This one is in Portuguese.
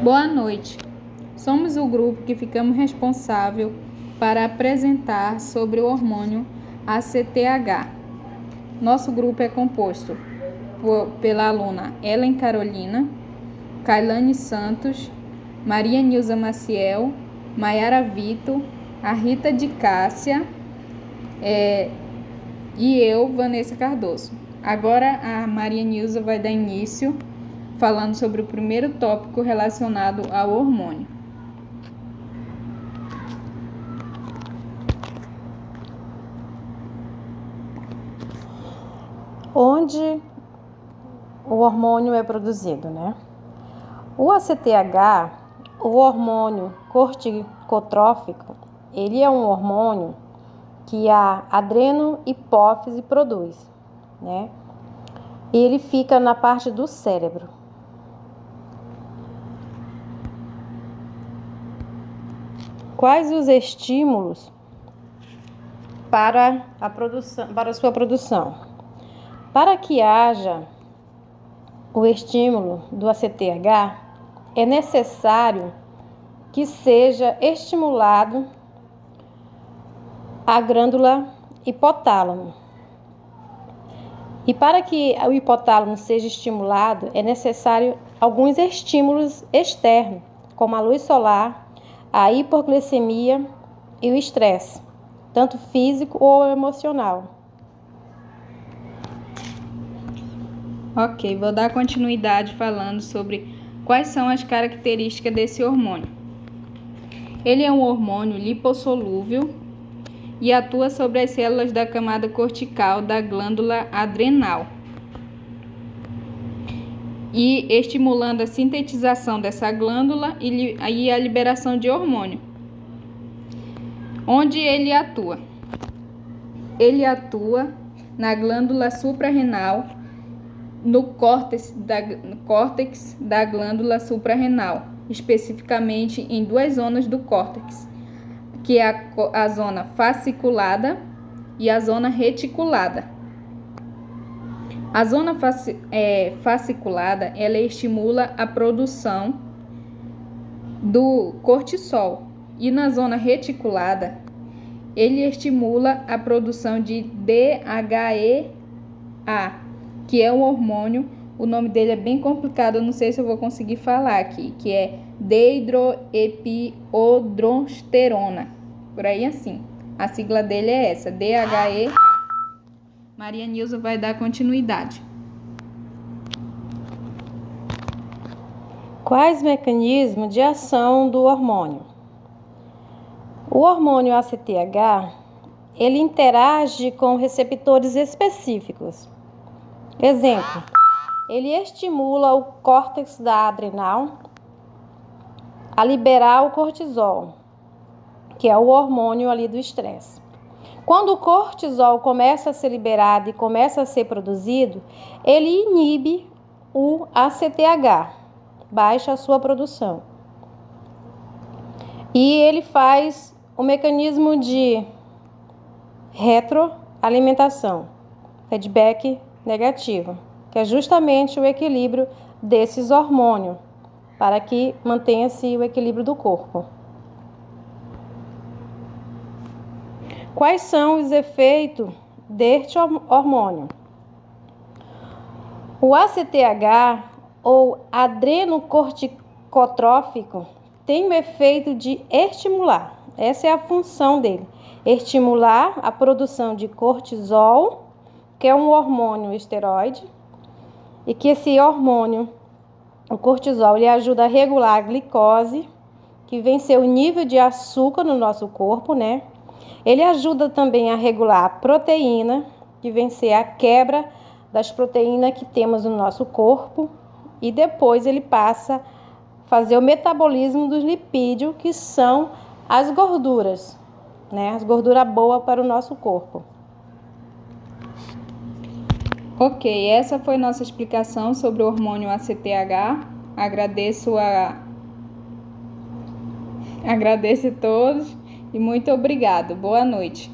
Boa noite. Somos o grupo que ficamos responsável para apresentar sobre o hormônio ACTH. Nosso grupo é composto pela aluna Ellen Carolina, Kailane Santos, Maria Nilza Maciel, Maiara Vitor, a Rita de Cássia e eu, Vanessa Cardoso. Agora a Maria Nilza vai dar início falando sobre o primeiro tópico relacionado ao hormônio. Onde o hormônio é produzido, né? O ACTH, o hormônio corticotrófico, ele é um hormônio que a adrenohipófise produz, né? Ele fica na parte do cérebro. Quais os estímulos para a sua produção? Para que haja o estímulo do ACTH, é necessário que seja estimulado a glândula hipotálamo. E para que o hipotálamo seja estimulado, é necessário alguns estímulos externos, como a luz solar, a hipoglicemia e o estresse, tanto físico ou emocional. Ok, vou dar continuidade falando sobre quais são as características desse hormônio. Ele é um hormônio lipossolúvel e atua sobre as células da camada cortical da glândula adrenal, e estimulando a sintetização dessa glândula e a liberação de hormônio. Onde ele atua? Ele atua na glândula suprarrenal, no córtex da glândula suprarrenal, especificamente em duas zonas do córtex, que é a zona fasciculada e a zona reticulada. A zona fasciculada, ela estimula a produção do cortisol, e na zona reticulada, ele estimula a produção de DHEA, que é um hormônio, o nome dele é bem complicado, eu não sei se eu vou conseguir falar aqui, que é dehidroepiandrosterona, por aí assim. A sigla dele é essa, DHEA. Maria Nilza vai dar continuidade. Quais mecanismos de ação do hormônio? O hormônio ACTH, ele interage com receptores específicos. Exemplo, ele estimula o córtex da adrenal a liberar o cortisol, que é o hormônio ali do estresse. Quando o cortisol começa a ser liberado e começa a ser produzido, ele inibe o ACTH, baixa a sua produção. E ele faz o mecanismo de retroalimentação, feedback negativo, que é justamente o equilíbrio desses hormônios, para que mantenha-se o equilíbrio do corpo. Quais são os efeitos deste hormônio? O ACTH, ou adrenocorticotrófico, tem o efeito de estimular, essa é a função dele, estimular a produção de cortisol, que é um hormônio esteroide, e que esse hormônio, o cortisol, ele ajuda a regular a glicose, que vem ser o nível de açúcar no nosso corpo, né? Ele ajuda também a regular a proteína, que vem ser a quebra das proteínas que temos no nosso corpo, e depois ele passa a fazer o metabolismo dos lipídios, que são as gorduras, né? As gorduras boas para o nosso corpo. Ok, essa foi nossa explicação sobre o hormônio ACTH. Agradeço a todos e muito obrigado. Boa noite.